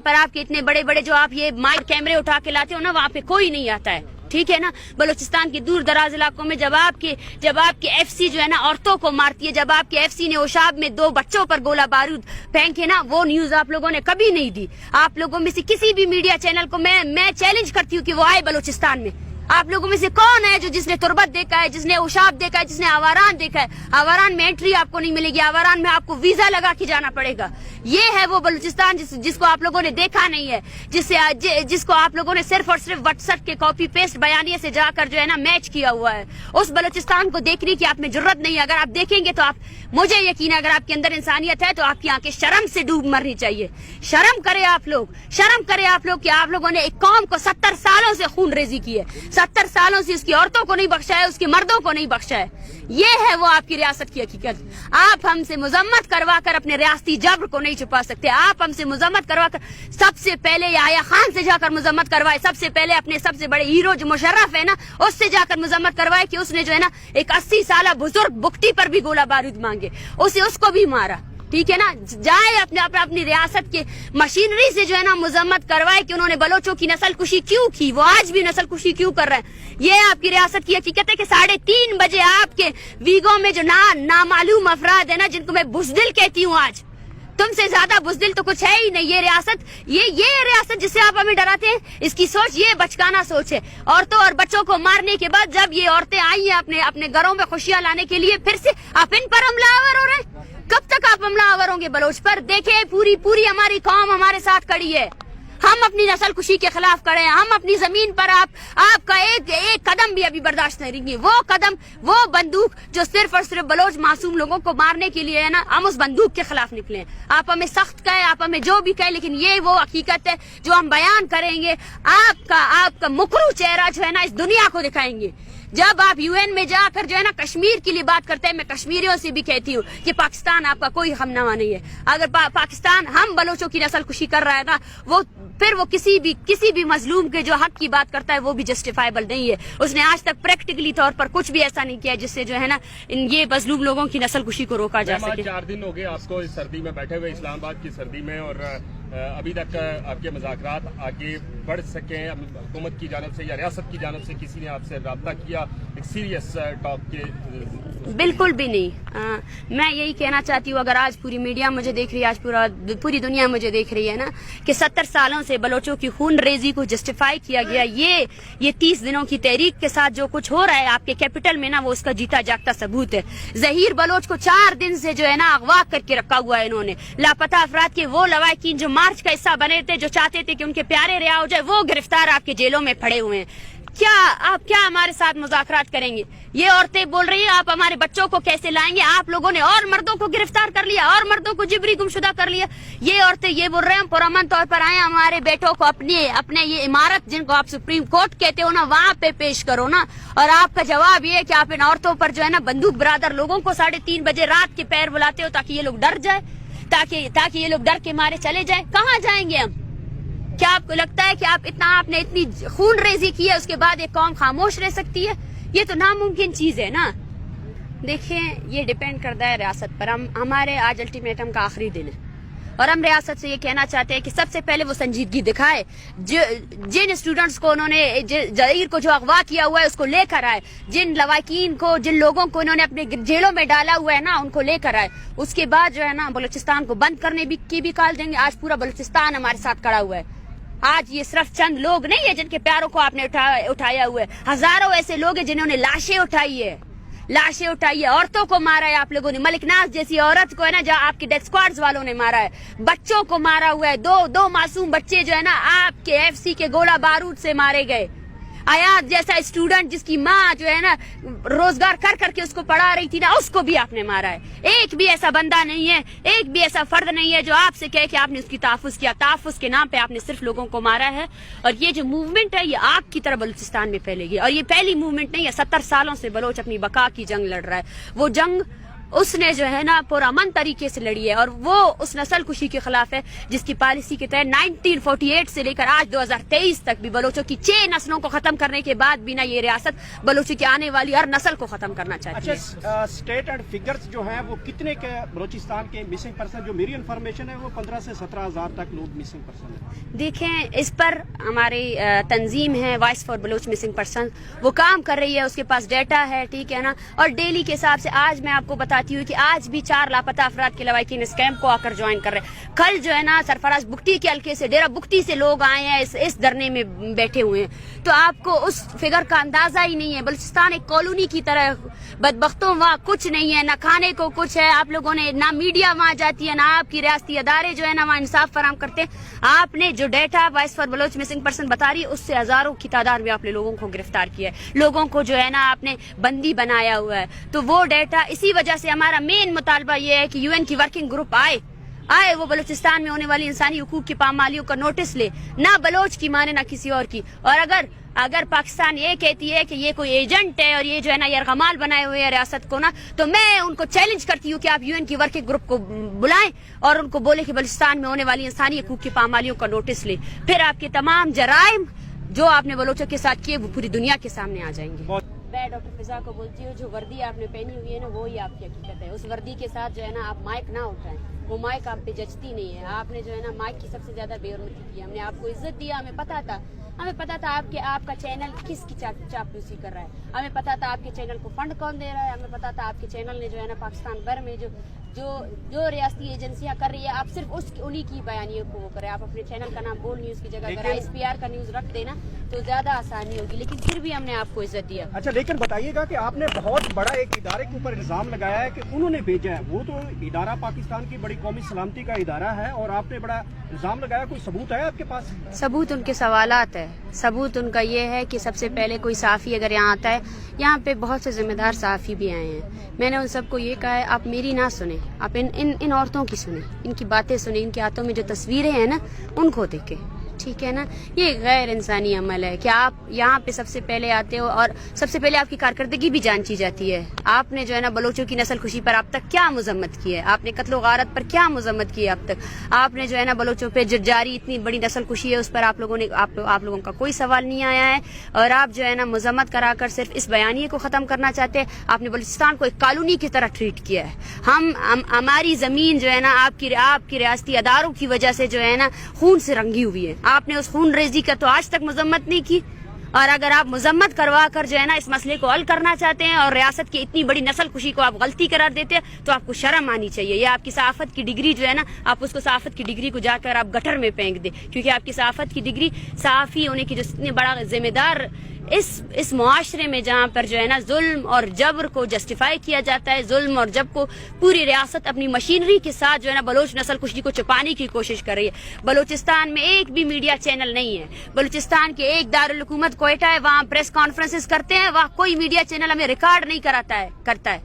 पर आपके इतने बड़े बड़े जो आप ये माइक कैमरे उठा के लाते हो ना, वहाँ पे कोई नहीं आता है, ठीक है ना। बलूचिस्तान के दूर दराज इलाकों में जब आपके एफसी जो है ना औरतों को मारती है, जब आपके एफसी ने ओशाब में 2 बच्चों पर गोला बारूद फेंके ना, वो न्यूज आप लोगों ने कभी नहीं दी। आप लोगों में से किसी भी मीडिया चैनल को मैं चैलेंज करती हूँ कि वो आए बलूचिस्तान में। आप लोगों में से कौन है जो जिसने तुर्बत देखा है, जिसने ओशाब देखा है, जिसने आवारान देखा है? आवारान में एंट्री आपको नहीं मिलेगी, आवारान में आपको वीजा लगा के जाना पड़ेगा। ये है वो बलूचिस्तान जिसको आप लोगों ने देखा नहीं है, जिसको आप लोगों ने सिर्फ और सिर्फ व्हाट्सएप के कॉपी पेस्ट बयानिए से जाकर जो है ना मैच किया हुआ है। उस बलूचिस्तान को देखने की आप में जरूरत नहीं है। अगर आप देखेंगे तो आप, मुझे यकीन है अगर आपके अंदर इंसानियत है तो आपकी आंखें शर्म से डूब मरनी चाहिए। शर्म करें आप लोग, शर्म करें आप लोग कि आप लोगों ने एक कौम को 70 सालों से खून रेजी की है, 70 सालों से उसकी औरतों को नहीं बख्शा है, उसके मर्दों को नहीं बख्शा है। ये है वो आपकी रियासत की हकीकत। आप हमसे मुजम्मत करवा कर अपने रियासती जब्र को नहीं छुपा सकते। आप हमसे मुजम्मत करवा कर, सबसे पहले याया खान से जाकर मुजम्मत करवाए, सबसे पहले अपने सबसे बड़े हीरो जो मुशर्रफ है ना, उससे जाकर मुजम्मत करवाए कि उसने जो है ना एक 80 साल बुजुर्ग बुकटी पर भी गोला बारूद मांगे, उसको भी मारा, ठीक है ना। जाए अपनी रियासत के मशीनरी से जो है ना मुजम्मत करवाए कि उन्होंने बलोचों की नस्ल कुशी क्यों की, वो आज भी नस्ल कुशी क्यों कर रहे हैं। ये आपकी रियासत की हकीकत है कि 3:30 बजे आपके वीगो में जो नामालूम अफराद है ना, जिनको मैं बुज़दिल कहती हूँ, आज तुमसे ज्यादा बुज़दिल तो कुछ है ही नहीं। ये रियासत जिससे आप हमें डराते हैं, इसकी सोच ये बचकाना सोच है। औरतों और बच्चों को मारने के बाद जब ये औरतें आई हैं अपने घरों में खुशियां लाने के लिए, फिर से आप इन पर हमलावर हो रहे हैं। कब तक आप हमलावर होंगे बलोच पर? देखे पूरी हमारी कौम हमारे साथ खड़ी है। हम अपनी नस्ल कुशी के खिलाफ खड़े हैं। हम अपनी जमीन पर आपका एक कदम भी अभी बर्दाश्त नहीं करेंगे। वो कदम, वो बंदूक जो सिर्फ और सिर्फ बलोच मासूम लोगों को मारने के लिए है ना, हम उस बंदूक के खिलाफ निकले हैं। आप हमें सख्त कहे, आप हमें जो भी कहे, लेकिन ये वो हकीकत है जो हम बयान करेंगे। आपका मुकरू चेहरा जो है ना इस दुनिया को दिखाएंगे। जब आप यूएन में जाकर जो है ना कश्मीर के लिए बात करते हैं, मैं कश्मीरियों से भी कहती हूँ कि पाकिस्तान आपका कोई हमनामा नहीं है। अगर पाकिस्तान हम बलोचों की नस्ल कुशी कर रहा है ना, फिर वो किसी भी मजलूम के जो हक की बात करता है वो भी जस्टिफाइबल नहीं है। उसने आज तक प्रैक्टिकली तौर पर कुछ भी ऐसा नहीं किया जिससे जो है ना ये मजलूम लोगों की नस्ल कुशी को रोका जा सके। 4 दिन हो गए आपको इस सर्दी में बैठे हुए, इस्लामाबाद की सर्दी में, और अभी तक आपके मुज़ाकरात आगे बढ़ सके हुकूमत की जानिब से या रियासत की जानिब से किसी ने आपसे रब्ता किया एक सीरियस टॉक के? बिल्कुल भी नहीं। मैं यही कहना चाहती हूँ, अगर आज पूरी मीडिया मुझे देख रही है, आज पूरी दुनिया मुझे देख रही है ना, कि 70 सालों से बलोचों की खून रेजी को जस्टिफाई किया गया, ये 30 दिनों की तहरीक के साथ जो कुछ हो रहा है आपके कैपिटल में ना, वो उसका जीता जागता सबूत है। जहीर बलोच को 4 दिन से जो है ना अगवा करके रखा हुआ है इन्होंने। लापता अफराद के वो लवाकिन जो मार्च का हिस्सा बने थे, जो चाहते थे कि उनके प्यारे रिहा हो जाए, वो गिरफ्तार आपके जेलों में पड़े हुए हैं। आप क्या हमारे साथ मुज़ाकरात करेंगे? ये औरतें बोल रही हैं आप हमारे बच्चों को कैसे लाएंगे? आप लोगों ने और मर्दों को गिरफ्तार कर लिया, और मर्दों को जिबरी गुमशुदा कर लिया। ये औरतें ये बोल रहे हैं पुरअमन तौर पर आए, हमारे बेटों को अपने ये इमारत जिनको आप सुप्रीम कोर्ट कहते हो ना, वहाँ पे पेश करो ना। और आपका जवाब ये है कि आप इन औरतों पर जो है ना बंदूक बरादर लोगों को 3:30 बजे रात के पैर बुलाते हो ताकि ये लोग डर जाए, ताकि ये लोग डर के मारे चले जाए। कहाँ जाएंगे हम? क्या आपको लगता है कि आपने इतनी खून रेजी की है, उसके बाद एक कौम खामोश रह सकती है? ये तो नामुमकिन चीज है ना। देखें, ये डिपेंड करता है रियासत पर। हमारे आज अल्टीमेटम का आखिरी दिन है और हम रियासत से ये कहना चाहते हैं कि सबसे पहले वो संजीदगी दिखाए। जिन स्टूडेंट्स को उन्होंने जहीर को जो अगवा किया हुआ है उसको लेकर आए, जिन लवाकिन को, जिन लोगों को इन्होंने अपने जेलों में डाला हुआ है ना, उनको लेकर आए। उसके बाद जो है ना बलूचिस्तान को बंद करने की भी कॉल देंगे। आज पूरा बलूचिस्तान हमारे साथ खड़ा हुआ है। आज ये सिर्फ चंद लोग नहीं है जिनके प्यारों को आपने उठाया हुआ है। हजारों ऐसे लोग हैं जिन्होंने लाशें उठाई है, औरतों को मारा है आप लोगों ने। मलिक नाज जैसी औरत को है ना, जहाँ आपके डेथ स्क्वाड्स वालों ने मारा है। बच्चों को मारा हुआ है। दो मासूम बच्चे जो है ना आपके एफसी के गोला बारूद से मारे गए। आयात जैसा स्टूडेंट जिसकी माँ जो है ना रोजगार कर करके उसको पढ़ा रही थी ना, उसको भी आपने मारा है। एक भी ऐसा बंदा नहीं है, एक भी ऐसा फर्द नहीं है जो आपसे कहे कि आपने उसकी तहफ़्फ़ुज़ किया। तहफ़्फ़ुज़ के नाम पे आपने सिर्फ लोगों को मारा है। और ये जो मूवमेंट है ये आग की तरह बलूचिस्तान में फैलेगी। और ये पहली मूवमेंट नहीं है, 70 सालों से बलोच अपनी बका की जंग लड़ रहा है। वो जंग اس نے جو ہے نا پرامن طریقے سے لڑی ہے اور وہ اس نسل کشی کے خلاف ہے جس کی پالیسی کے تحت 1948 سے لے کر آج 2023 تک بھی بلوچوں کی 6 نسلوں کو ختم کرنے کے بعد بھی نا یہ ریاست بلوچوں کی آنے والی ہر نسل کو ختم کرنا چاہتی ہے. اچھا اسٹیٹ اینڈ فگرز جو ہیں وہ کتنے کے بلوچستان کے مسنگ پرسن؟ جو میری انفارمیشن ہے وہ 15 سے 17 ہزار تک لوگ مسنگ پرسن ہیں. دیکھیں اس پر ہماری تنظیم ہے voice for Baloch missing person, وہ کام کر رہی ہے، اس کے پاس ڈیٹا ہے، ٹھیک ہے نا. اور ڈیلی کے حساب سے آج میں آپ کو بتاتی ہوں کہ آج بھی 4 لاپتہ افراد کے لواحقین اس کیمپ کو آ کر جوائن کر رہے ہیں. کل جو ہے نا سرفراز بگٹی کے حلقے سے ڈیرہ بگٹی سے لوگ آئے ہیں اس دھرنے میں بیٹھے ہوئے ہیں. تو آپ کو اس فگر کا اندازہ ہی نہیں ہے. بلوچستان ایک کالونی کی طرح، بدبختوں وہاں کچھ نہیں ہے، نہ کھانے کو کچھ ہے. آپ لوگوں نے نہ میڈیا وہاں جاتی ہے، نہ آپ کی ریاستی ادارے جو ہے نا وہاں انصاف فراہم کرتے ہیں. آپ نے جو data voice for Baloch missing person بتا رہی ہے اس سے ہزاروں کی تعداد میں آپ نے لوگوں کو گرفتار کیا ہے، لوگوں کو جو ہے نا آپ نے بندی بنایا ہوا ہے. تو وہ ڈیٹا اسی وجہ سے ہمارا مین مطالبہ یہ ہے کہ UN کی ورکنگ گروپ آئے وہ بلوچستان میں ہونے والی انسانی حقوق کی پامالیوں کا نوٹس لے، نہ بلوچ کی مانے نہ کسی اور کی. اور اگر پاکستان یہ کہتی ہے کہ یہ کوئی ایجنٹ ہے اور یہ جو ہے نا یرغمال بنائے ہوئے ہیں ریاست کو نا، تو میں ان کو چیلنج کرتی ہوں کہ آپ UN کی ورکنگ گروپ کو بلائیں اور ان کو بولے کہ بلوچستان میں ہونے والی انسانی حقوق کی پامالیوں کا نوٹس لے. پھر آپ کے تمام جرائم جو آپ نے بلوچوں کے ساتھ کیے وہ پوری دنیا کے سامنے آ جائیں گے. میں ڈاکٹر فضا کو بولتی ہوں جو وردی آپ نے پہنی ہوئی ہے نا وہی آپ کی حقیقت ہے. اس وردی کے ساتھ جو ہے نا آپ مائک نہ اٹھائیں، وہ مائک آپ پہ جچتی نہیں ہے. آپ نے جو ہے نا مائک کی سب سے زیادہ بے حرمتی کی. ہم نے آپ کو عزت دیا، ہمیں پتا تھا آپ کا چینل کس کی چاپلوسی کر رہا ہے، ہمیں پتا تھا آپ کے چینل کو فنڈ کون دے رہا ہے، ہمیں پتا تھا آپ کے چینل نے جو ہے نا پاکستان بھر میں جو ریاستی ایجنسیاں کر رہی ہے آپ صرف انہی کی بیانیوں کو وہ کریں. آپ اپنے چینل کا نام بول نیوز کی جگہ اگر SPR کا نیوز رکھ دینا تو زیادہ آسانی ہوگی. لیکن پھر بھی ہم نے آپ کو عزت دیا. اچھا لیکن بتائیے گا کہ آپ نے بہت بڑا ایک ادارے کے اوپر الزام لگایا ہے کہ انہوں نے بھیجا ہے. وہ تو ادارہ پاکستان کی بڑی قومی سلامتی کا ادارہ ہے اور آپ نے بڑا الزام لگایا. کوئی ثبوت ہے آپ کے پاس؟ ثبوت ان کے سوالات ہے. ثبوت ان کا یہ ہے کہ سب سے پہلے کوئی صحافی اگر یہاں آتا ہے، یہاں پہ بہت سے ذمہ دار صحافی بھی آئے ہیں، میں نے ان سب کو یہ کہا ہے آپ میری نہ سنیں، آپ ان عورتوں کی سنیں، ان کی باتیں سنیں، ان کے ہاتھوں میں جو تصویریں ہیں نا ان کو دیکھیں. ٹھیک ہے نا. یہ غیر انسانی عمل ہے کہ آپ یہاں پہ سب سے پہلے آتے ہو اور سب سے پہلے آپ کی کارکردگی بھی جانچی جاتی ہے. آپ نے جو ہے نا بلوچوں کی نسل کشی پر اب تک کیا مذمت کی ہے، آپ نے قتل و غارت پر کیا مذمت کی ہے اب تک، آپ نے جو ہے نا بلوچوں پہ جاری اتنی بڑی نسل کشی ہے اس پر آپ لوگوں کا کوئی سوال نہیں آیا ہے. اور آپ جو ہے نا مذمت کرا کر صرف اس بیانیے کو ختم کرنا چاہتے ہیں. آپ نے بلوچستان کو ایک کالونی کی طرح ٹریٹ کیا ہے. ہماری زمین جو ہے نا آپ کی ریاستی اداروں کی وجہ سے جو ہے نا خون سے رنگی ہوئی ہے. آپ نے اس خون ریزی کا تو آج تک مذمت نہیں کی. اور اگر آپ مذمت کروا کر جو ہے نا اس مسئلے کو حل کرنا چاہتے ہیں اور ریاست کی اتنی بڑی نسل کشی کو آپ غلطی قرار دیتے ہیں تو آپ کو شرم آنی چاہیے. یہ آپ کی صحافت کی ڈگری جو ہے نا آپ اس کو صحافت کی ڈگری کو جا کر آپ گٹر میں پھینک دیں، کیونکہ آپ کی صحافت کی ڈگری صحافی ہونے کی جو اتنے بڑا ذمہ دار اس معاشرے میں جہاں پر جو ہے نا ظلم اور جبر کو جسٹیفائی کیا جاتا ہے، ظلم اور جبر کو پوری ریاست اپنی مشینری کے ساتھ جو ہے نا بلوچ نسل کشی کو چھپانے کی کوشش کر رہی ہے. بلوچستان میں ایک بھی میڈیا چینل نہیں ہے. بلوچستان کے ایک دارالحکومت کوئٹہ ہے، وہاں پریس کانفرنسز کرتے ہیں، وہاں کوئی میڈیا چینل ہمیں ریکارڈ نہیں کرتا ہے.